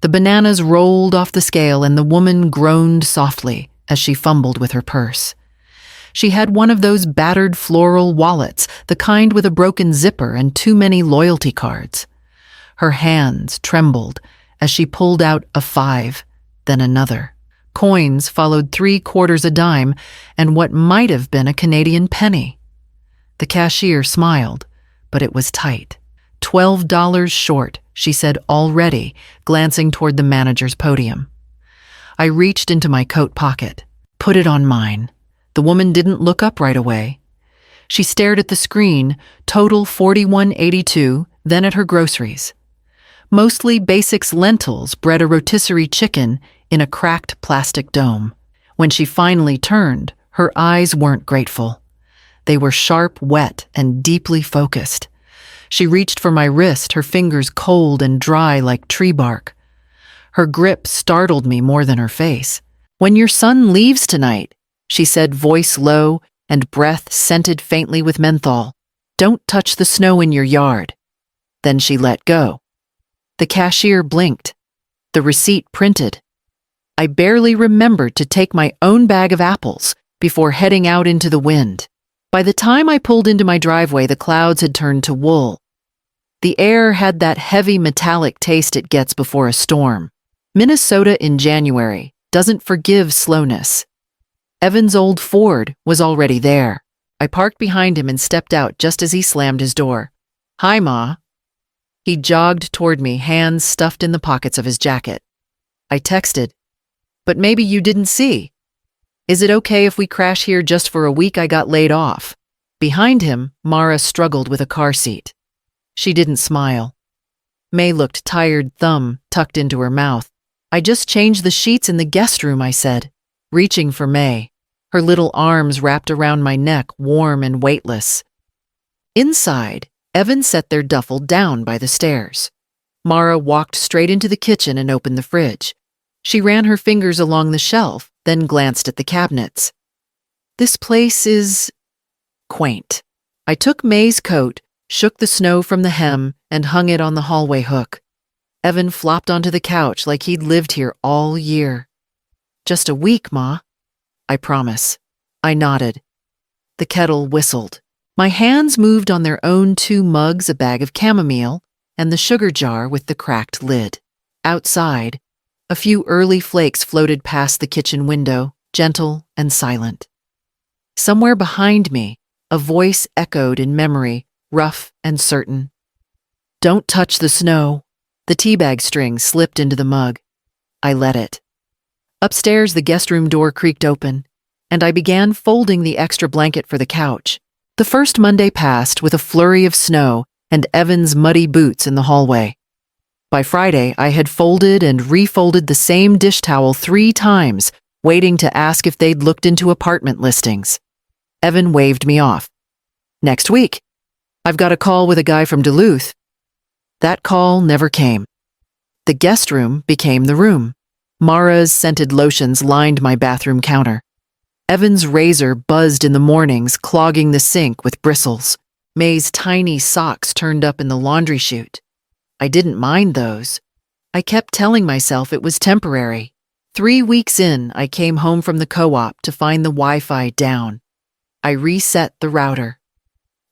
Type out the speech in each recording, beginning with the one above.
The bananas rolled off the scale and the woman groaned softly as she fumbled with her purse. She had one of those battered floral wallets, the kind with a broken zipper and too many loyalty cards. Her hands trembled as she pulled out a 5, then another. Coins followed 3/4 a dime and what might have been a Canadian penny. The cashier smiled, but it was tight. $12 short, she said already, glancing toward the manager's podium. I reached into my coat pocket, put it on mine. The woman didn't look up right away. She stared at the screen, total $41.82, then at her groceries. Mostly Basics lentils bred a rotisserie chicken in a cracked plastic dome. When she finally turned, her eyes weren't grateful. They were sharp, wet, and deeply focused. She reached for my wrist, her fingers cold and dry like tree bark. Her grip startled me more than her face. "When your son leaves tonight," she said, voice low and breath scented faintly with menthol, "don't touch the snow in your yard." Then she let go. The cashier blinked. The receipt printed. I barely remembered to take my own bag of apples before heading out into the wind. By the time I pulled into my driveway, the clouds had turned to wool. The air had that heavy metallic taste it gets before a storm. Minnesota in January doesn't forgive slowness. Evan's old Ford was already there. I parked behind him and stepped out just as he slammed his door. "Hi, Ma." He jogged toward me, hands stuffed in the pockets of his jacket. I texted, "But maybe you didn't see. Is it okay if we crash here just for a week? I got laid off." Behind him, Mara struggled with a car seat. She didn't smile. May looked tired, thumb tucked into her mouth. "I just changed the sheets in the guest room," I said, reaching for May. Her little arms wrapped around my neck, warm and weightless. Inside, Evan set their duffel down by the stairs. Mara walked straight into the kitchen and opened the fridge. She ran her fingers along the shelf, then glanced at the cabinets. "This place is quaint." I took May's coat, shook the snow from the hem, and hung it on the hallway hook. Evan flopped onto the couch like he'd lived here all year. "Just a week, Ma." "I promise." I nodded. The kettle whistled. My hands moved on their own 2 mugs, a bag of chamomile, and the sugar jar with the cracked lid. Outside, a few early flakes floated past the kitchen window, gentle and silent. Somewhere behind me, a voice echoed in memory, rough and certain. "Don't touch the snow." The teabag string slipped into the mug. I let it. Upstairs, the guest room door creaked open, and I began folding the extra blanket for the couch. The first Monday passed with a flurry of snow and Evan's muddy boots in the hallway. By Friday, I had folded and refolded the same dish towel 3 times, waiting to ask if they'd looked into apartment listings. Evan waved me off. "Next week. I've got a call with a guy from Duluth." That call never came. The guest room became the room. Mara's scented lotions lined my bathroom counter. Evan's razor buzzed in the mornings, clogging the sink with bristles. May's tiny socks turned up in the laundry chute. I didn't mind those. I kept telling myself it was temporary. 3 weeks in, I came home from the co-op to find the Wi-Fi down. I reset the router.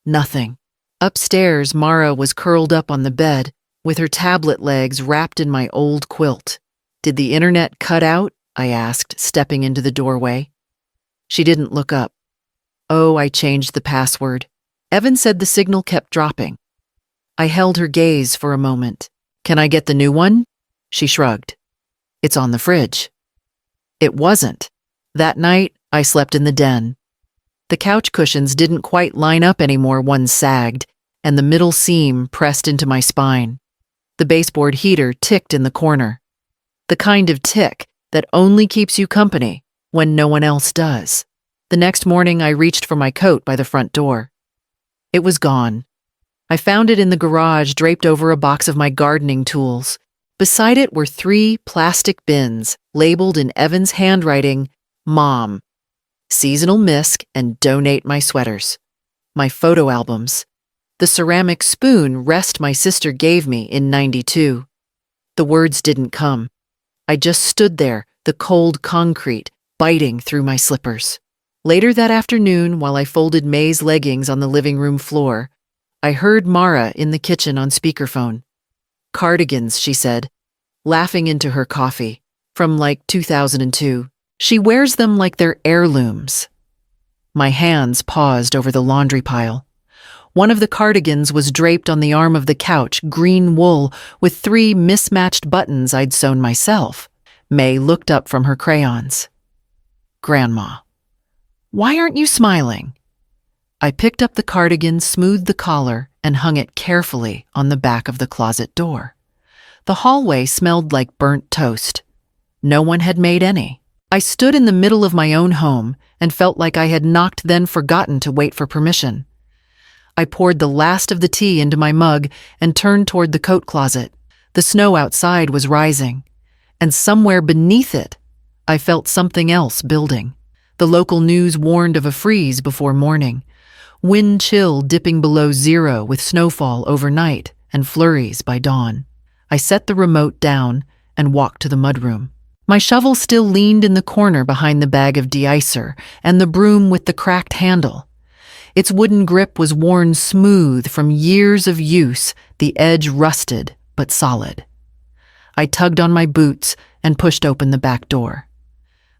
Nothing. Upstairs, Mara was curled up on the bed, with her tablet legs wrapped in my old quilt. "Did the internet cut out?" I asked, stepping into the doorway. She didn't look up. "Oh, I changed the password." Evan said the signal kept dropping. I held her gaze for a moment. "Can I get the new one?" She shrugged. "It's on the fridge." It wasn't. That night, I slept in the den. The couch cushions didn't quite line up anymore, one sagged, and the middle seam pressed into my spine. The baseboard heater ticked in the corner. The kind of tick that only keeps you company when no one else does. The next morning, I reached for my coat by the front door. It was gone. I found it in the garage, draped over a box of my gardening tools. Beside it were 3 plastic bins, labeled in Evan's handwriting, "Mom, seasonal misc, and donate my sweaters." My photo albums. The ceramic spoon Rest my sister gave me in '92. The words didn't come. I just stood there, the cold concrete biting through my slippers. Later that afternoon, while I folded May's leggings on the living room floor, I heard Mara in the kitchen on speakerphone. "Cardigans," she said, laughing into her coffee, "from like 2002. She wears them like they're heirlooms." My hands paused over the laundry pile. One of the cardigans was draped on the arm of the couch, green wool, with 3 mismatched buttons I'd sewn myself. May looked up from her crayons. "Grandma, why aren't you smiling?" I picked up the cardigan, smoothed the collar, and hung it carefully on the back of the closet door. The hallway smelled like burnt toast. No one had made any. I stood in the middle of my own home and felt like I had knocked, then forgotten to wait for permission. I poured the last of the tea into my mug and turned toward the coat closet. The snow outside was rising, and somewhere beneath it, I felt something else building. The local news warned of a freeze before morning, wind chill dipping below 0 with snowfall overnight and flurries by dawn. I set the remote down and walked to the mudroom. My shovel still leaned in the corner behind the bag of de-icer and the broom with the cracked handle. Its wooden grip was worn smooth from years of use, the edge rusted but solid. I tugged on my boots and pushed open the back door.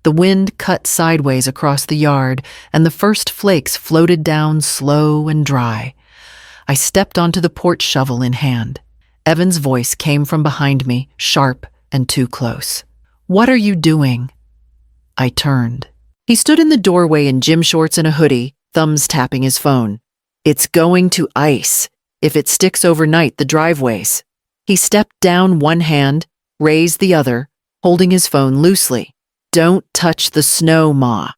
The wind cut sideways across the yard, and the first flakes floated down slow and dry. I stepped onto the porch, shovel in hand. Evan's voice came from behind me, sharp and too close. "What are you doing?" I turned. He stood in the doorway in gym shorts and a hoodie, thumbs tapping his phone. "It's going to ice. If it sticks overnight, the driveways." He stepped down one hand, raised the other, holding his phone loosely. "Don't touch the snow, Ma.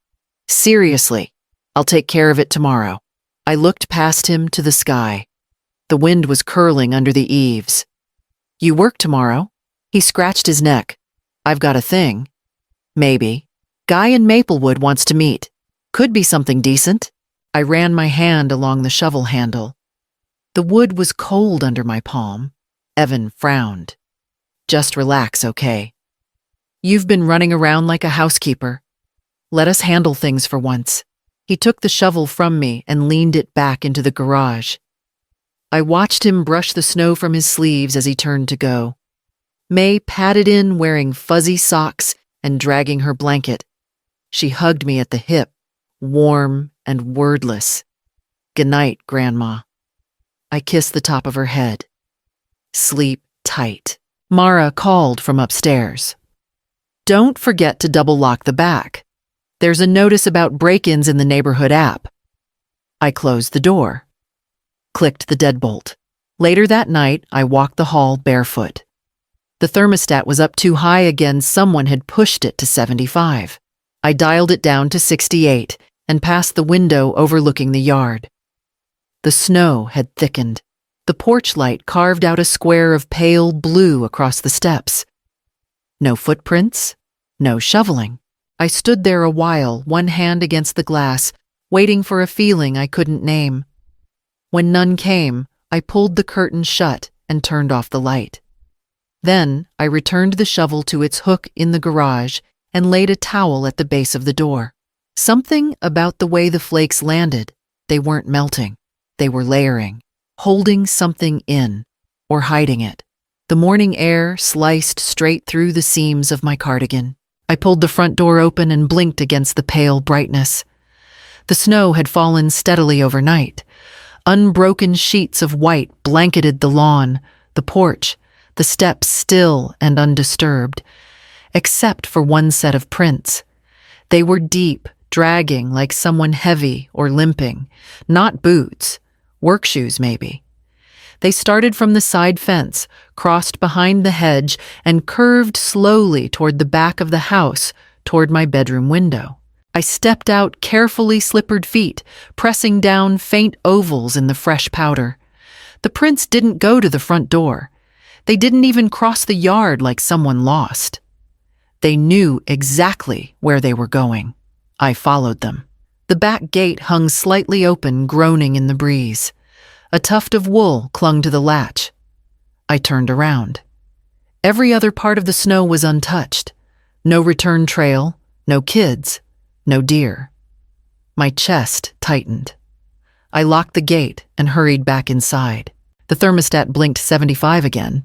Seriously, I'll take care of it tomorrow." I looked past him to the sky. The wind was curling under the eaves. "You work tomorrow?" He scratched his neck. "I've got a thing." "Maybe. Guy in Maplewood wants to meet. Could be something decent." I ran my hand along the shovel handle. The wood was cold under my palm. Evan frowned. "Just relax, okay? You've been running around like a housekeeper. Let us handle things for once." He took the shovel from me and leaned it back into the garage. I watched him brush the snow from his sleeves as he turned to go. May padded in wearing fuzzy socks and dragging her blanket. She hugged me at the hip, warm and wordless. "Good night, Grandma." I kissed the top of her head. "Sleep tight." Mara called from upstairs. "Don't forget to double lock the back. There's a notice about break-ins in the neighborhood app." I closed the door. Clicked the deadbolt. Later that night, I walked the hall barefoot. The thermostat was up too high again. Someone had pushed it to 75. I dialed it down to 68 and passed the window overlooking the yard. The snow had thickened. The porch light carved out a square of pale blue across the steps. No footprints, no shoveling. I stood there a while, one hand against the glass, waiting for a feeling I couldn't name. When none came, I pulled the curtain shut and turned off the light. Then I returned the shovel to its hook in the garage and laid a towel at the base of the door. Something about the way the flakes landed. They weren't melting. They were layering, holding something in, or hiding it. The morning air sliced straight through the seams of my cardigan. I pulled the front door open and blinked against the pale brightness. The snow had fallen steadily overnight. Unbroken sheets of white blanketed the lawn, the porch, the steps still and undisturbed, except for one set of prints. They were deep, dragging like someone heavy or limping, not boots, work shoes maybe. They started from the side fence, crossed behind the hedge, and curved slowly toward the back of the house, toward my bedroom window. I stepped out carefully, slippered feet, pressing down faint ovals in the fresh powder. The prints didn't go to the front door. They didn't even cross the yard like someone lost. They knew exactly where they were going. I followed them. The back gate hung slightly open, groaning in the breeze. A tuft of wool clung to the latch. I turned around. Every other part of the snow was untouched. No return trail, no kids, no deer. My chest tightened. I locked the gate and hurried back inside. The thermostat blinked 75 again.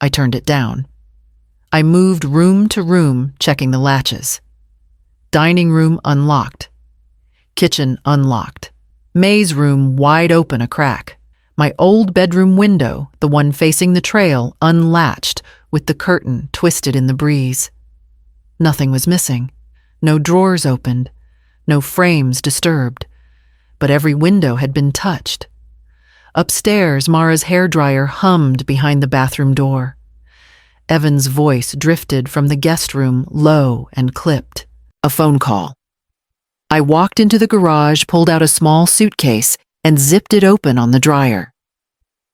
I turned it down. I moved room to room, checking the latches. Dining room unlocked. Kitchen unlocked. May's room wide open a crack. My old bedroom window, the one facing the trail, unlatched with the curtain twisted in the breeze. Nothing was missing. No drawers opened. No frames disturbed. But every window had been touched. Upstairs, Mara's hairdryer hummed behind the bathroom door. Evan's voice drifted from the guest room, low and clipped. A phone call. I walked into the garage, pulled out a small suitcase, and zipped it open on the dryer.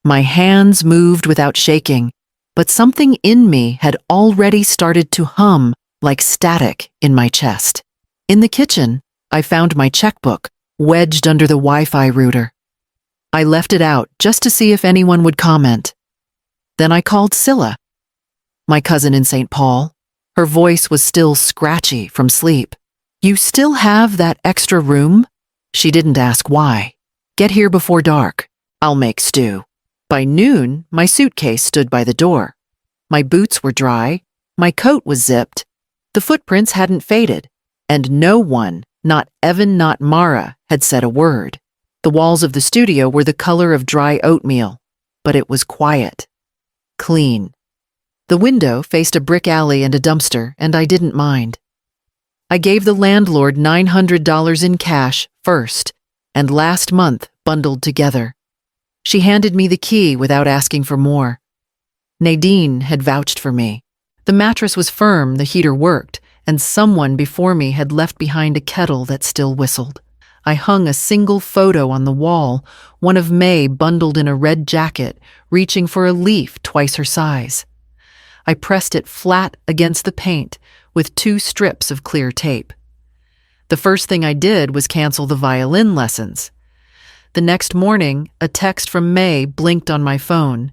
My hands moved without shaking, but something in me had already started to hum like static in my chest. In the kitchen, I found my checkbook wedged under the Wi-Fi router. I left it out just to see if anyone would comment. Then I called Scylla, my cousin in St. Paul. Her voice was still scratchy from sleep. "You still have that extra room?" She didn't ask why. "Get here before dark. I'll make stew." By noon, my suitcase stood by the door. My boots were dry, my coat was zipped, the footprints hadn't faded, and no one, not Evan, not Mara, had said a word. The walls of the studio were the color of dry oatmeal, but it was quiet. Clean. The window faced a brick alley and a dumpster, and I didn't mind. I gave the landlord $900 in cash first, and last month bundled together. She handed me the key without asking for more. Nadine had vouched for me. The mattress was firm, the heater worked, and someone before me had left behind a kettle that still whistled. I hung a single photo on the wall, one of May bundled in a red jacket, reaching for a leaf twice her size. I pressed it flat against the paint with 2 strips of clear tape. The first thing I did was cancel the violin lessons. The next morning, a text from May blinked on my phone.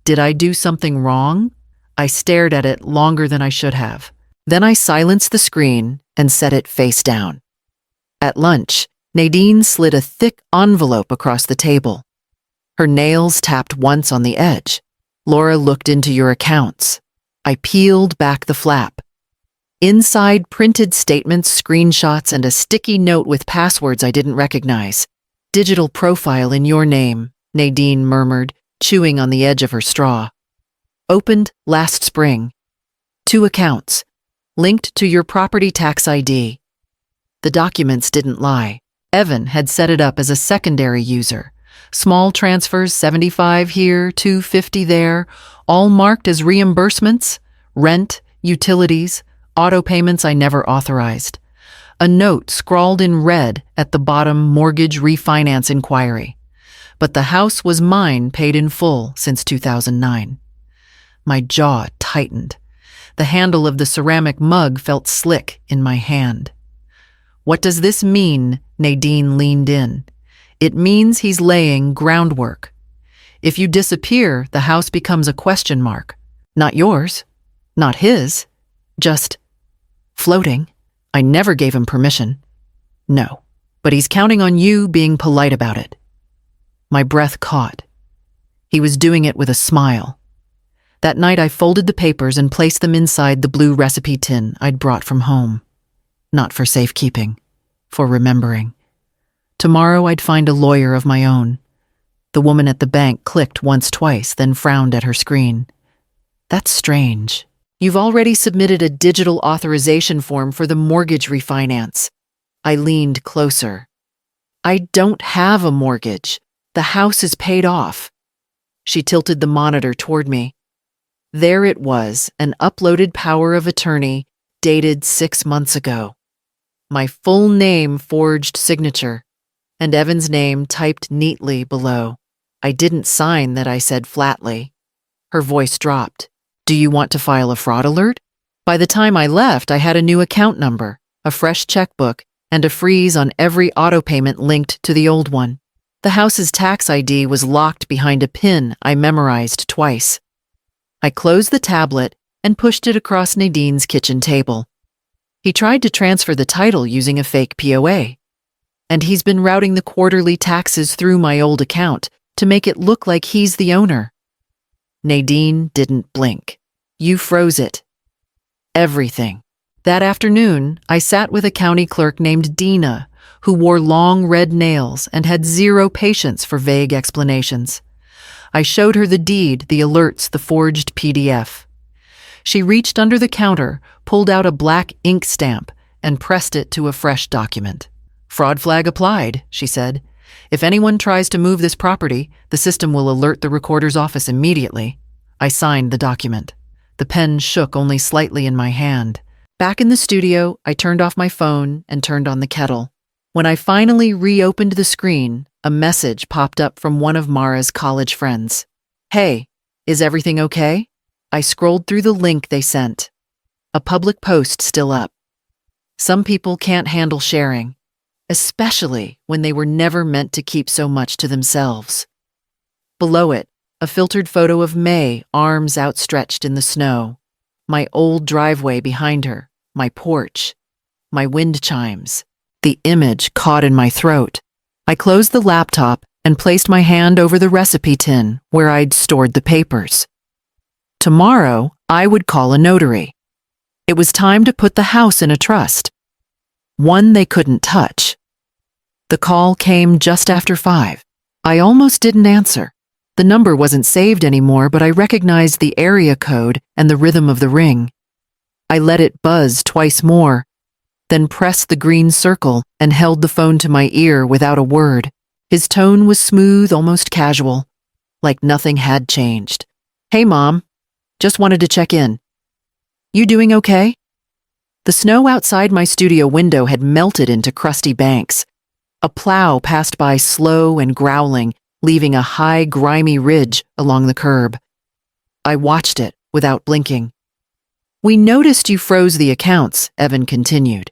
Did I do something wrong? I stared at it longer than I should have. Then I silenced the screen and set it face down. At lunch, Nadine slid a thick envelope across the table. Her nails tapped once on the edge. "Laura looked into your accounts." I peeled back the flap. Inside, printed statements, screenshots, and a sticky note with passwords I didn't recognize. "Digital profile in your name," Nadine murmured, chewing on the edge of her straw. "Opened last spring. 2 accounts. Linked to your property tax ID." The documents didn't lie. Evan had set it up as a secondary user. Small transfers, 75 here, 250 there, all marked as reimbursements, rent, utilities, auto payments I never authorized. A note scrawled in red at the bottom, mortgage refinance inquiry. But the house was mine, paid in full since 2009. My jaw tightened. The handle of the ceramic mug felt slick in my hand. "What does this mean?" Nadine leaned in. "It means he's laying groundwork. If you disappear, the house becomes a question mark. Not yours, not his, just floating. I never gave him permission. No, but he's counting on you being polite about it." My breath caught. He was doing it with a smile. That night I folded the papers and placed them inside the blue recipe tin I'd brought from home. Not for safekeeping, for remembering. Tomorrow I'd find a lawyer of my own. The woman at the bank clicked once, twice, then frowned at her screen. "That's strange. You've already submitted a digital authorization form for the mortgage refinance." I leaned closer. "I don't have a mortgage. The house is paid off." She tilted the monitor toward me. There it was, an uploaded power of attorney, dated 6 months ago. My full name forged signature, and Evan's name typed neatly below. I didn't sign that, I said flatly. Her voice dropped. "Do you want to file a fraud alert?" By the time I left, I had a new account number, a fresh checkbook, and a freeze on every auto payment linked to the old one. The house's tax ID was locked behind a pin I memorized twice. I closed the tablet and pushed it across Nadine's kitchen table. He tried to transfer the title using a fake POA. And he's been routing the quarterly taxes through my old account to make it look like he's the owner. Nadine didn't blink. You froze it. Everything. That afternoon, I sat with a county clerk named Dina, who wore long red nails and had zero patience for vague explanations. I showed her the deed, the alerts, the forged PDF. She reached under the counter, pulled out a black ink stamp, and pressed it to a fresh document. "Fraud flag applied," she said. "If anyone tries to move this property, the system will alert the recorder's office immediately." I signed the document. The pen shook only slightly in my hand. Back in the studio, I turned off my phone and turned on the kettle. When I finally reopened the screen, a message popped up from one of Mara's college friends. "Hey, is everything okay?" I scrolled through the link they sent. A public post still up. Some people can't handle sharing, especially when they were never meant to keep so much to themselves. Below it, a filtered photo of May, arms outstretched in the snow. My old driveway behind her, my porch, my wind chimes. The image caught in my throat. I closed the laptop and placed my hand over the recipe tin where I'd stored the papers. Tomorrow, I would call a notary. It was time to put the house in a trust. One they couldn't touch. The call came just after 5. I almost didn't answer. The number wasn't saved anymore, but I recognized the area code and the rhythm of the ring. I let it buzz twice more, then pressed the green circle and held the phone to my ear without a word. His tone was smooth, almost casual, like nothing had changed. "Hey, Mom. Just wanted to check in. You doing okay?" The snow outside my studio window had melted into crusty banks. A plow passed by slow and growling, leaving a high, grimy ridge along the curb. I watched it without blinking. "We noticed you froze the accounts," Evan continued.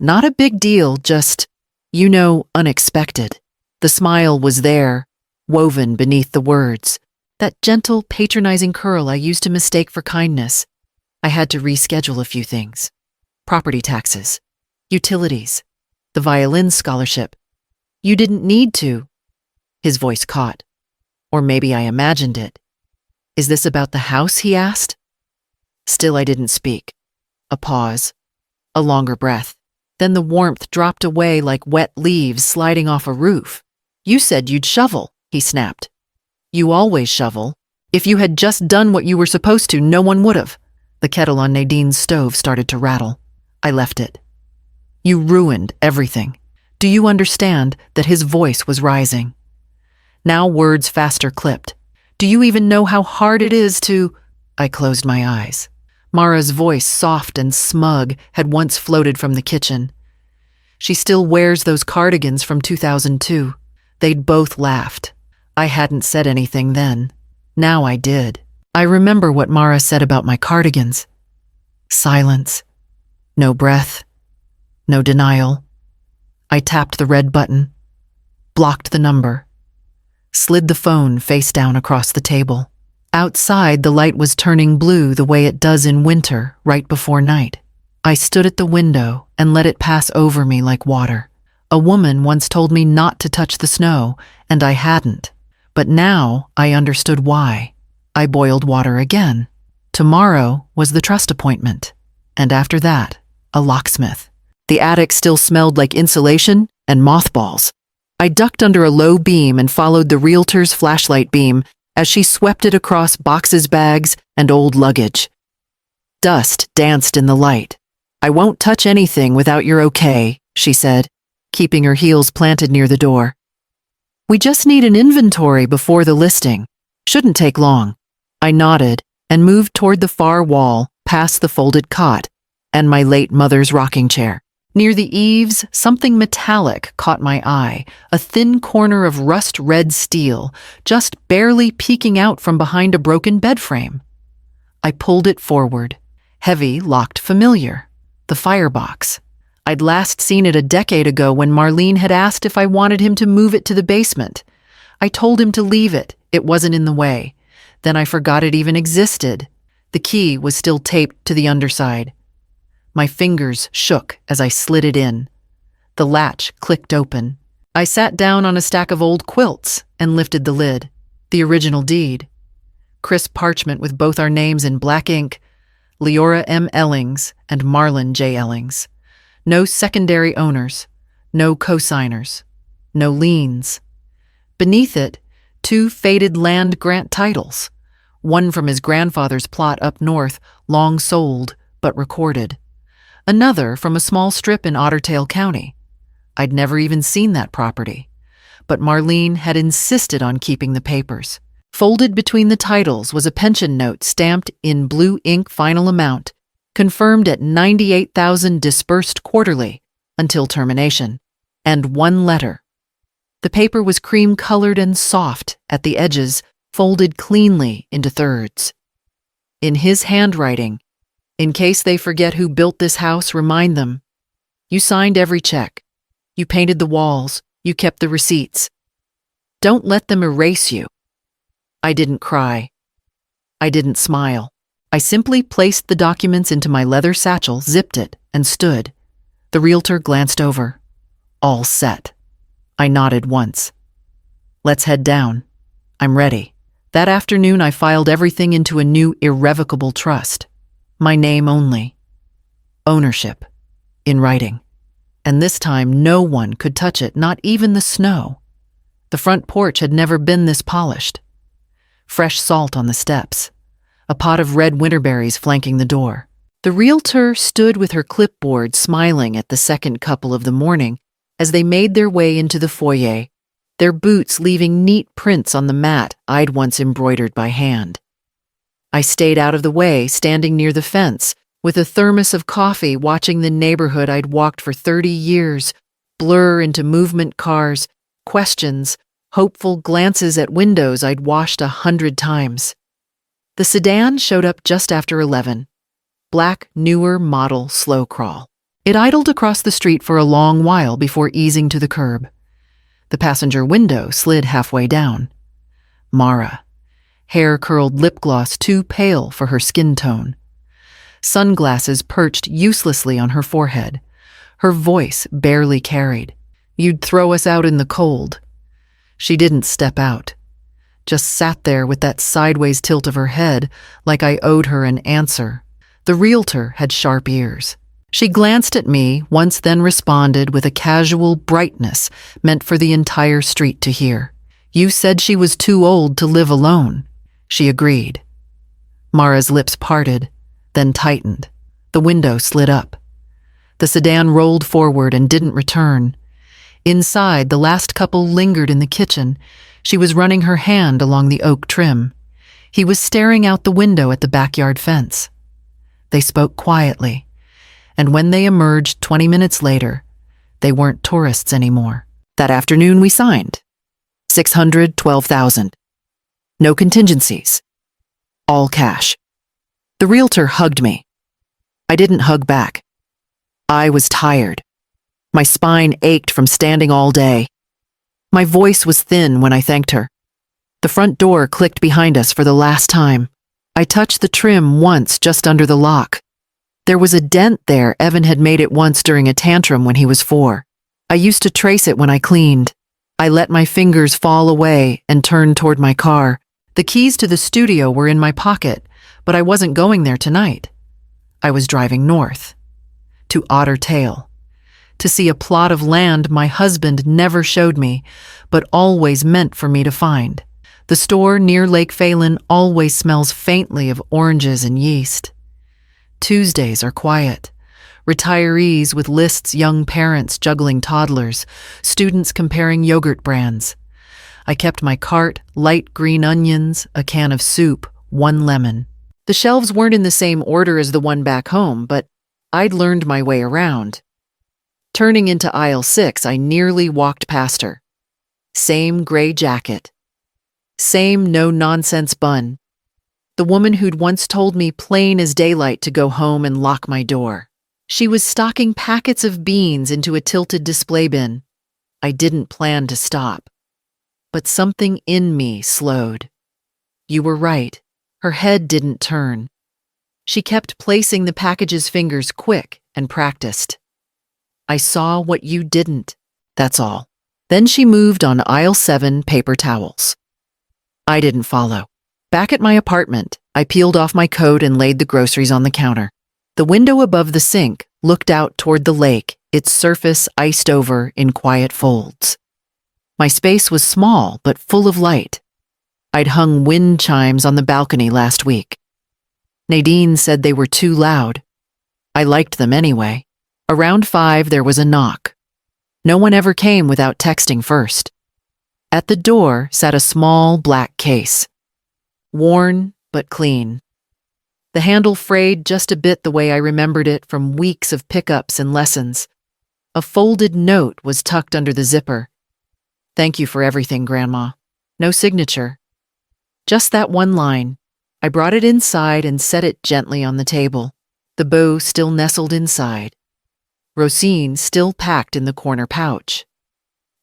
"Not a big deal, just, unexpected." The smile was there, woven beneath the words. That gentle, patronizing curl I used to mistake for kindness. I had to reschedule a few things. Property taxes, utilities, the violin scholarship. "You didn't need to." His voice caught. Or maybe I imagined it. "Is this about the house?" he asked. Still I didn't speak. A pause. A longer breath. Then the warmth dropped away like wet leaves sliding off a roof. "You said you'd shovel," he snapped. "You always shovel. If you had just done what you were supposed to, no one would have." The kettle on Nadine's stove started to rattle. I left it. "You ruined everything. Do you understand?" That his voice was rising. Now words faster clipped. "Do you even know how hard it is to—" I closed my eyes. Mara's voice, soft and smug, had once floated from the kitchen. "She still wears those cardigans from 2002. They'd both laughed. I hadn't said anything then. Now I did. I remember what Mara said about my cardigans. Silence. No breath. No denial. I tapped the red button. Blocked the number. Slid the phone face down across the table. Outside, the light was turning blue the way it does in winter, right before night. I stood at the window and let it pass over me like water. A woman once told me not to touch the snow, and I hadn't. But now I understood why. I boiled water again. Tomorrow was the trust appointment. And after that, a locksmith. The attic still smelled like insulation and mothballs. I ducked under a low beam and followed the realtor's flashlight beam as she swept it across boxes, bags, and old luggage. Dust danced in the light. "I won't touch anything without your okay," she said, keeping her heels planted near the door. "We just need an inventory before the listing. Shouldn't take long." I nodded and moved toward the far wall, past the folded cot and my late mother's rocking chair. Near the eaves, something metallic caught my eye, a thin corner of rust-red steel, just barely peeking out from behind a broken bed frame. I pulled it forward. Heavy, locked familiar. The firebox. I'd last seen it a decade ago when Marlene had asked if I wanted him to move it to the basement. I told him to leave it. It wasn't in the way. Then I forgot it even existed. The key was still taped to the underside. My fingers shook as I slid it in. The latch clicked open. I sat down on a stack of old quilts and lifted the lid. The original deed. Crisp parchment with both our names in black ink, Leora M. Ellings and Marlon J. Ellings. No secondary owners, no co-signers, no liens. Beneath it, 2 faded land grant titles, one from his grandfather's plot up north, long sold but recorded. Another from a small strip in Ottertail County. I'd never even seen that property, but Marlene had insisted on keeping the papers. Folded between the titles was a pension note stamped in blue ink final amount, confirmed at $98,000 disbursed quarterly until termination, and 1 letter. The paper was cream-colored and soft at the edges, folded cleanly into thirds. In his handwriting, "In case they forget who built this house, remind them. You signed every check. You painted the walls. You kept the receipts. Don't let them erase you." I didn't cry. I didn't smile. I simply placed the documents into my leather satchel, zipped it, and stood. The realtor glanced over. All set. I nodded once. "Let's head down. I'm ready." That afternoon, I filed everything into a new irrevocable trust. My name only. Ownership. In writing. And this time, no one could touch it, not even the snow. The front porch had never been this polished. Fresh salt on the steps. A pot of red winterberries flanking the door. The realtor stood with her clipboard, smiling at the second couple of the morning as they made their way into the foyer, their boots leaving neat prints on the mat I'd once embroidered by hand. I stayed out of the way, standing near the fence, with a thermos of coffee, watching the neighborhood I'd walked for 30 years blur into movement cars, questions, hopeful glances at windows I'd washed 100 times. The sedan showed up just after 11. Black, newer model slow crawl. It idled across the street for a long while before easing to the curb. The passenger window slid halfway down. Mara. Hair curled, lip gloss too pale for her skin tone. Sunglasses perched uselessly on her forehead. Her voice barely carried. "You'd throw us out in the cold." She didn't step out. Just sat there with that sideways tilt of her head, like I owed her an answer. The realtor had sharp ears. She glanced at me once, then responded with a casual brightness meant for the entire street to hear. "You said she was too old to live alone." She agreed. Mara's lips parted, then tightened. The window slid up. The sedan rolled forward and didn't return. Inside, the last couple lingered in the kitchen. She was running her hand along the oak trim. He was staring out the window at the backyard fence. They spoke quietly, and when they emerged 20 minutes later, they weren't tourists anymore. That afternoon we signed. $612,000. No contingencies. All cash. The realtor hugged me. I didn't hug back. I was tired. My spine ached from standing all day. My voice was thin when I thanked her. The front door clicked behind us for the last time. I touched the trim once just under the lock. There was a dent there. Evan had made it once during a tantrum when he was 4. I used to trace it when I cleaned. I let my fingers fall away and turned toward my car. The keys to the studio were in my pocket, but I wasn't going there tonight. I was driving north, to Ottertail, to see a plot of land my husband never showed me, but always meant for me to find. The store near Lake Phelan always smells faintly of oranges and yeast. Tuesdays are quiet. Retirees with lists, young parents juggling toddlers, students comparing yogurt brands. I kept my cart, light green onions, a can of soup, 1 lemon. The shelves weren't in the same order as the one back home, but I'd learned my way around. Turning into aisle 6, I nearly walked past her. Same gray jacket. Same no-nonsense bun. The woman who'd once told me plain as daylight to go home and lock my door. She was stocking packets of beans into a tilted display bin. I didn't plan to stop. But something in me slowed. You were right. Her head didn't turn. She kept placing the package's fingers quick and practiced. I saw what you didn't, that's all. Then she moved on aisle 7 paper towels. I didn't follow. Back at my apartment, I peeled off my coat and laid the groceries on the counter. The window above the sink looked out toward the lake, its surface iced over in quiet folds. My space was small but full of light. I'd hung wind chimes on the balcony last week. Nadine said they were too loud. I liked them anyway. Around 5, there was a knock. No one ever came without texting first. At the door sat a small black case. Worn but clean. The handle frayed just a bit the way I remembered it from weeks of pickups and lessons. A folded note was tucked under the zipper. Thank you for everything, Grandma. No signature. Just that one line. I brought it inside and set it gently on the table. The bow still nestled inside. Rosine still packed in the corner pouch.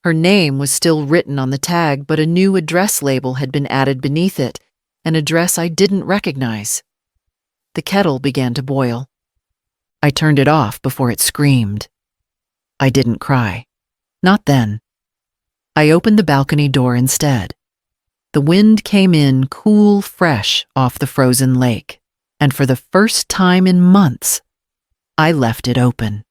Her name was still written on the tag, but a new address label had been added beneath it, an address I didn't recognize. The kettle began to boil. I turned it off before it screamed. I didn't cry. Not then. I opened the balcony door instead. The wind came in cool, fresh off the frozen lake, and for the first time in months, I left it open.